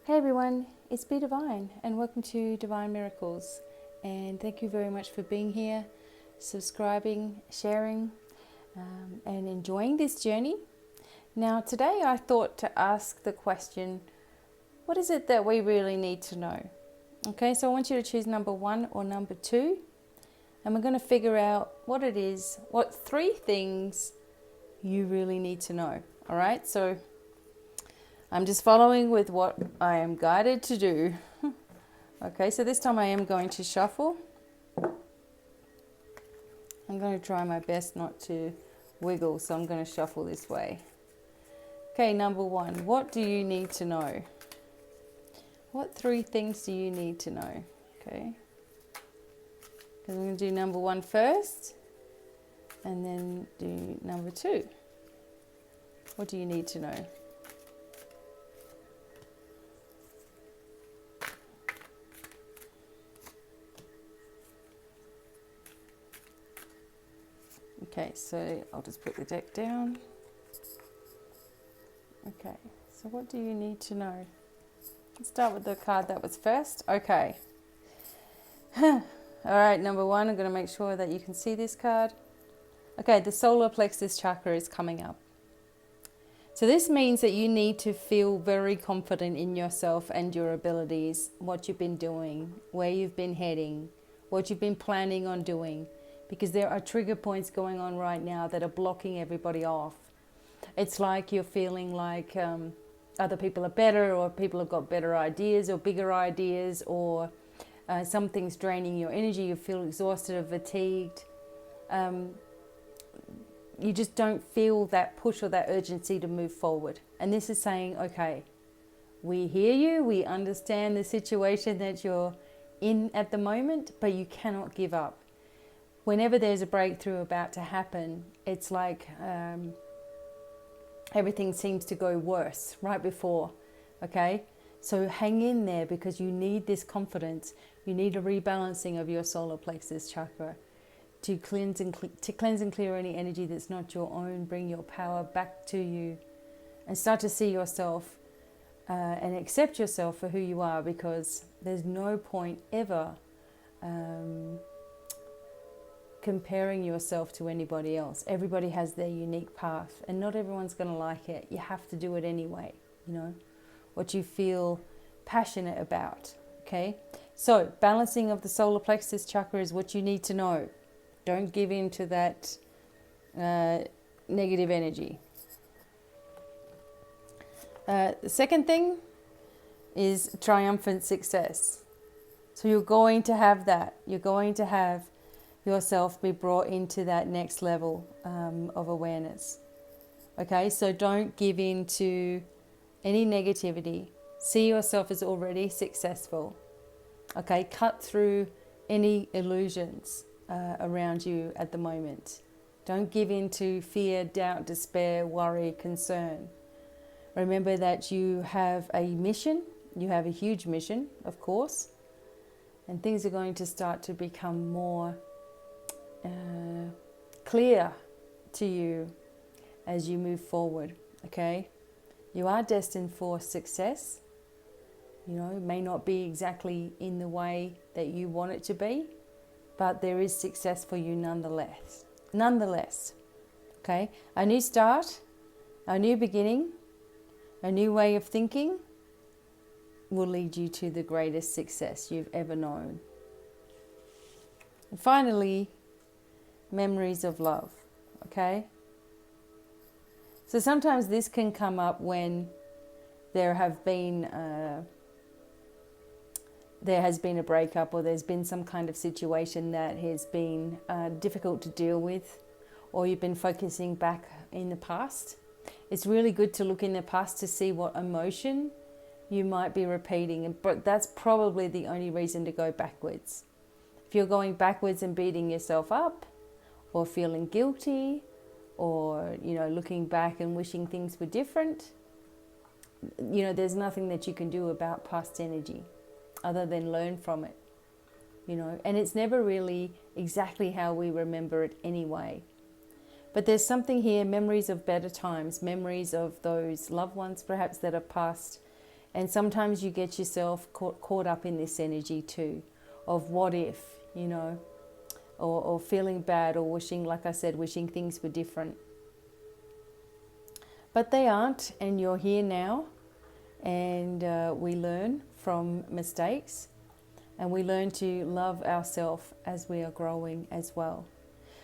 Hey everyone, it's Be Divine and welcome to Divine Miracles. And thank you very much for being here, subscribing, sharing, and enjoying this journey. Now, today I thought to ask the question, what is it that we really need to know? Okay, so I want you to choose number 1 or number 2, and we're going to figure out what it is, what 3 things you really need to know. All right, so I'm just following with what I am guided to do. Okay, so this time I am going to shuffle. I'm going to try my best not to wiggle, so I'm going to shuffle this way. Okay, number 1, what do you need to know? What 3 things do you need to know? Okay, because I'm going to do number 1 first, and then do number 2. What do you need to know? Okay, so I'll just put the deck down. Okay, so what do you need to know? Let's start with the card that was first. Okay. All right, number 1, I'm going to make sure that you can see this card. Okay, the solar plexus chakra is coming up. So this means that you need to feel very confident in yourself and your abilities, what you've been doing, where you've been heading, what you've been planning on doing, because there are trigger points going on right now that are blocking everybody off. It's like you're feeling like other people are better, or people have got better ideas or bigger ideas, or something's draining your energy. You feel exhausted or fatigued. You just don't feel that push or that urgency to move forward. And this is saying, okay, we hear you, we understand the situation that you're in at the moment, but you cannot give up. Whenever there's a breakthrough about to happen, it's like everything seems to go worse right before, okay? So hang in there, because you need this confidence. You need a rebalancing of your solar plexus chakra to cleanse and clear any energy that's not your own. Bring your power back to you and start to see yourself and accept yourself for who you are, because there's no point ever comparing yourself to anybody else. Everybody has their unique path, and not everyone's going to like it. You have to do it anyway, you know, what you feel passionate about. Okay, so balancing of the solar plexus chakra is what you need to know. Don't give in to that negative energy. The second thing is triumphant success. So you're going to have that. You're going to have yourself be brought into that next level of awareness. Okay, so don't give in to any negativity. See yourself as already successful. Okay, cut through any illusions around you at the moment. Don't give in to fear, doubt, despair, worry, concern. Remember that you have a mission. You have a huge mission, of course, and things are going to start to become more clear to you as you move forward. Okay, you are destined for success. You know, it may not be exactly in the way that you want it to be, but there is success for you nonetheless. Okay, a new start, a new beginning, a new way of thinking will lead you to the greatest success you've ever known. And finally, memories of love. Okay, so sometimes this can come up when there has been a breakup, or there's been some kind of situation that has been difficult to deal with, or you've been focusing back in the past. It's really good to look in the past to see what emotion you might be repeating, but that's probably the only reason to go backwards. If you're going backwards and beating yourself up, or feeling guilty, or, you know, looking back and wishing things were different, you know, there's nothing that you can do about past energy other than learn from it, you know, and it's never really exactly how we remember it anyway. But there's something here, memories of better times, memories of those loved ones perhaps that have passed And sometimes you get yourself caught up in this energy too, of what if, you know, or feeling bad, or wishing, like I said, wishing things were different. But they aren't, and you're here now, and we learn from mistakes, and we learn to love ourselves as we are growing as well.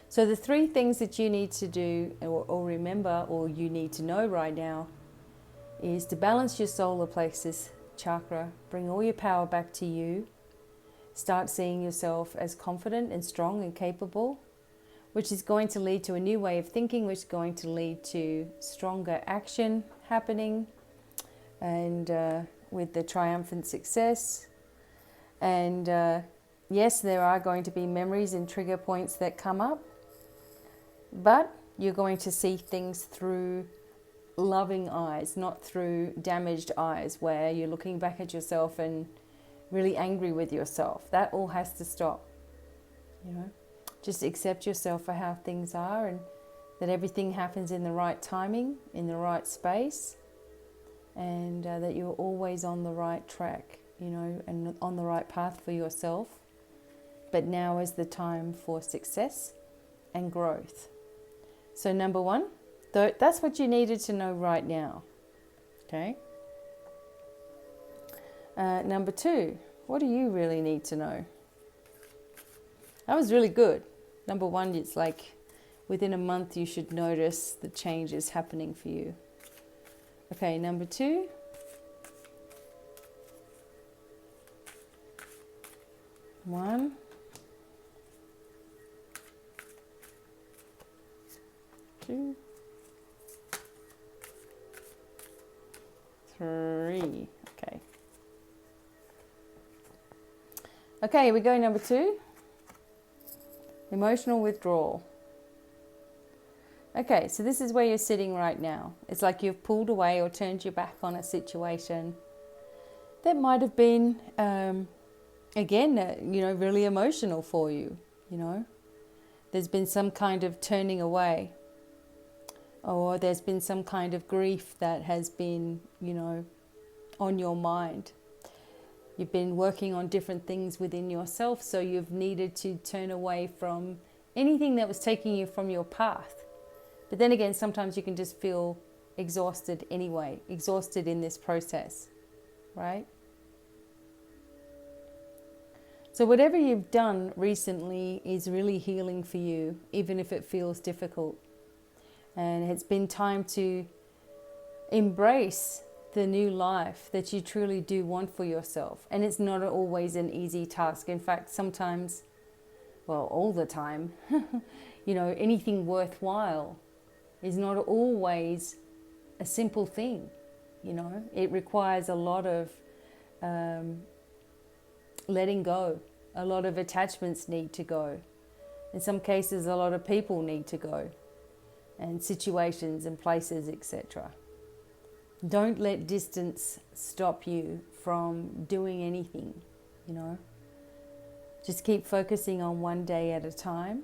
So the 3 things that you need to do or remember, or you need to know right now, is to balance your solar plexus chakra, bring all your power back to you, start seeing yourself as confident and strong and capable, which is going to lead to a new way of thinking, which is going to lead to stronger action happening, and with the triumphant success. And yes, there are going to be memories and trigger points that come up, but you're going to see things through loving eyes, not through damaged eyes where you're looking back at yourself and really angry with yourself. That all has to stop. You know, just accept yourself for how things are, and that everything happens in the right timing, in the right space, and that you're always on the right track, you know, and on the right path for yourself. But now is the time for success and growth. So number 1, that's what you needed to know right now. Okay. Number 2, what do you really need to know? That was really good. Number 1, it's like within a month you should notice the changes happening for you. Okay, number 2. One. 2. 3. Okay. Okay, here we go, number 2. Emotional withdrawal. Okay, so this is where you're sitting right now. It's like you've pulled away or turned your back on a situation that might have been, really emotional for you, you know. There's been some kind of turning away, or there's been some kind of grief that has been, you know, on your mind. You've been working on different things within yourself, so you've needed to turn away from anything that was taking you from your path. But then again, sometimes you can just feel exhausted anyway, exhausted in this process, right? So whatever you've done recently is really healing for you, even if it feels difficult. And it's been time to embrace the new life that you truly do want for yourself. And it's not always an easy task. In fact, sometimes, well, all the time, you know, anything worthwhile is not always a simple thing. You know, it requires a lot of letting go. A lot of attachments need to go. In some cases, a lot of people need to go, and situations and places, etc. Don't let distance stop you from doing anything, you know. Just keep focusing on one day at a time,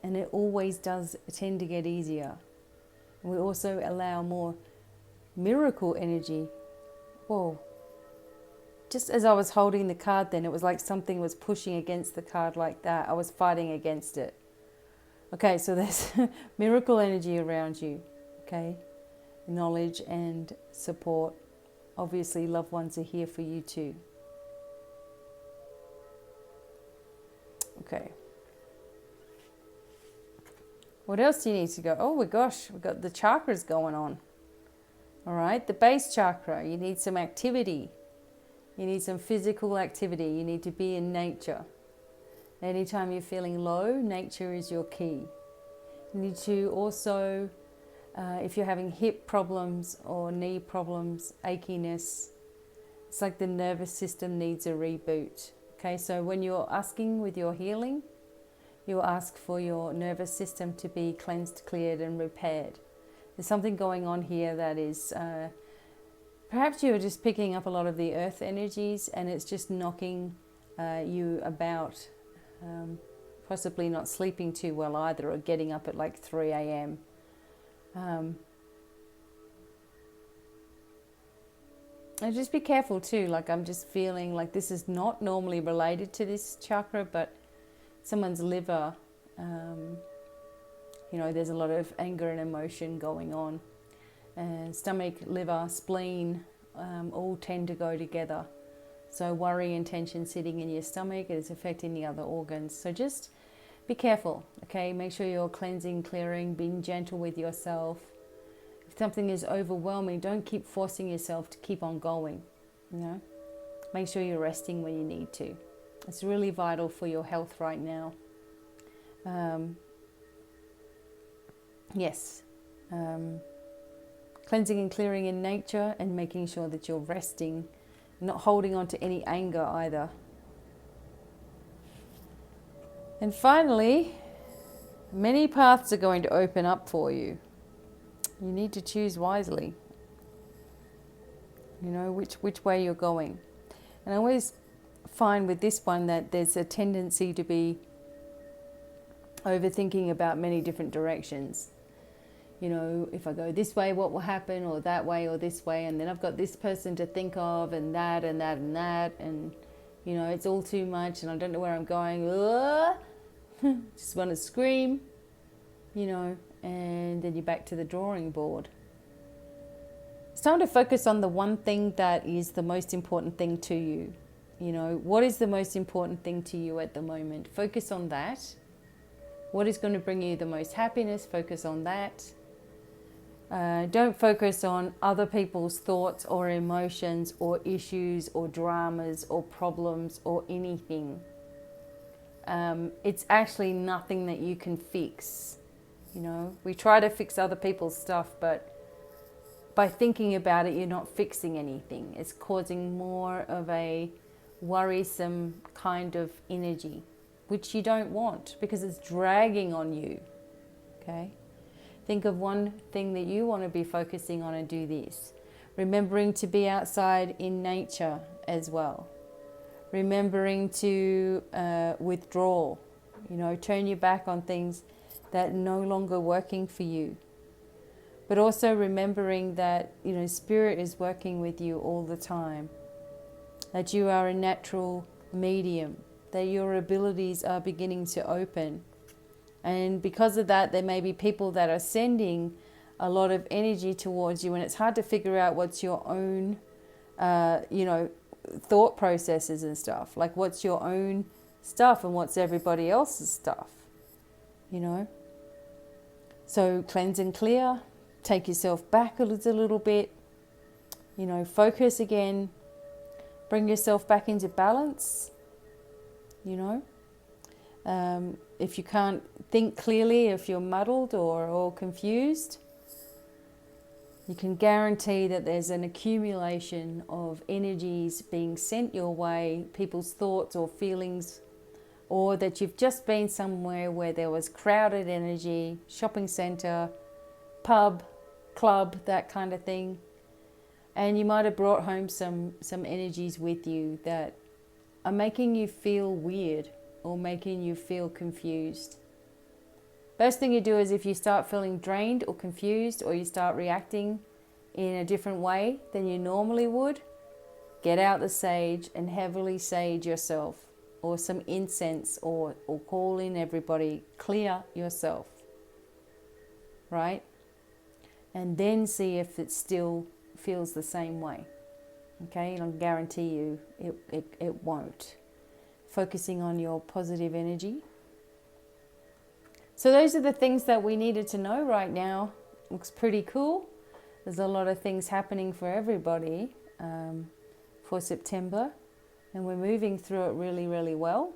and it always does tend to get easier. We also allow more miracle energy. Whoa. Just as I was holding the card then, it was like something was pushing against the card like that. I was fighting against it. Okay, so there's miracle energy around you, okay? Knowledge and support. Obviously, loved ones are here for you too. Okay. What else do you need to go? Oh my gosh, we've got the chakras going on. All right, the base chakra, you need some activity. You need some physical activity. You need to be in nature. Anytime you're feeling low, nature is your key. You need to also, if you're having hip problems or knee problems, achiness, it's like the nervous system needs a reboot. Okay, so when you're asking with your healing, you ask for your nervous system to be cleansed, cleared, and repaired. There's something going on here that is, perhaps you're just picking up a lot of the earth energies, and it's just knocking you about, possibly not sleeping too well either, or getting up at like 3 a.m. And just be careful too. Like, I'm just feeling like this is not normally related to this chakra, but someone's liver, there's a lot of anger and emotion going on. And stomach, liver, spleen all tend to go together. So worry and tension sitting in your stomach is affecting the other organs. So just be careful, okay? Make sure you're cleansing, clearing, being gentle with yourself. If something is overwhelming, don't keep forcing yourself to keep on going, Make sure you're resting when you need to. It's really vital for your health right now. Cleansing and clearing in nature, and making sure that you're resting, not holding on to any anger either. And finally, many paths are going to open up for you. You need to choose wisely, which way you're going. And I always find with this one that there's a tendency to be overthinking about many different directions. If I go this way, what will happen, or that way, or this way, and then I've got this person to think of, and that, and that, and that, and, it's all too much, and I don't know where I'm going. Just want to scream, and then you're back to the drawing board. It's time to focus on the one thing that is the most important thing to you. What is the most important thing to you at the moment? Focus on that. What is going to bring you the most happiness? Focus on that. Don't focus on other people's thoughts or emotions or issues or dramas or problems or anything. It's actually nothing that you can fix. We try to fix other people's stuff, but by thinking about it, you're not fixing anything. It's causing more of a worrisome kind of energy, which you don't want because it's dragging on you. Okay? Think of one thing that you want to be focusing on and do this. Remembering to be outside in nature as well. Remembering to withdraw, turn your back on things that are no longer working for you. But also remembering that, Spirit is working with you all the time. That you are a natural medium. That your abilities are beginning to open. And because of that, there may be people that are sending a lot of energy towards you, and it's hard to figure out what's your own, thought processes and stuff. Like, what's your own stuff and what's everybody else's stuff, So cleanse and clear, take yourself back a little bit, focus again, bring yourself back into balance, If you can't think clearly, if you're muddled or confused, you can guarantee that there's an accumulation of energies being sent your way, people's thoughts or feelings, or that you've just been somewhere where there was crowded energy, shopping centre, pub, club, that kind of thing. And you might have brought home some energies with you that are making you feel weird or making you feel confused. First thing you do is if you start feeling drained or confused, or you start reacting in a different way than you normally would, get out the sage and heavily sage yourself, or some incense, or call in everybody, clear yourself, right? And then see if it still feels the same way. Okay, and I'll guarantee you it won't. Focusing on your positive energy. So those are the things that we needed to know right now. Looks pretty cool. There's a lot of things happening for everybody for September, and we're moving through it really, really well.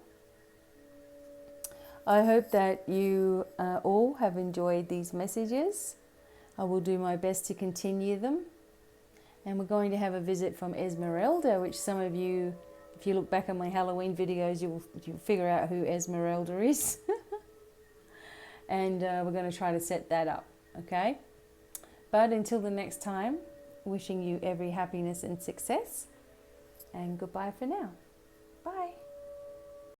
I hope that you all have enjoyed these messages. I will do my best to continue them. And we're going to have a visit from Esmeralda, which some of you, if you look back at my Halloween videos, you'll figure out who Esmeralda is. And we're going to try to set that up, okay? But until the next time, wishing you every happiness and success. And goodbye for now. Bye.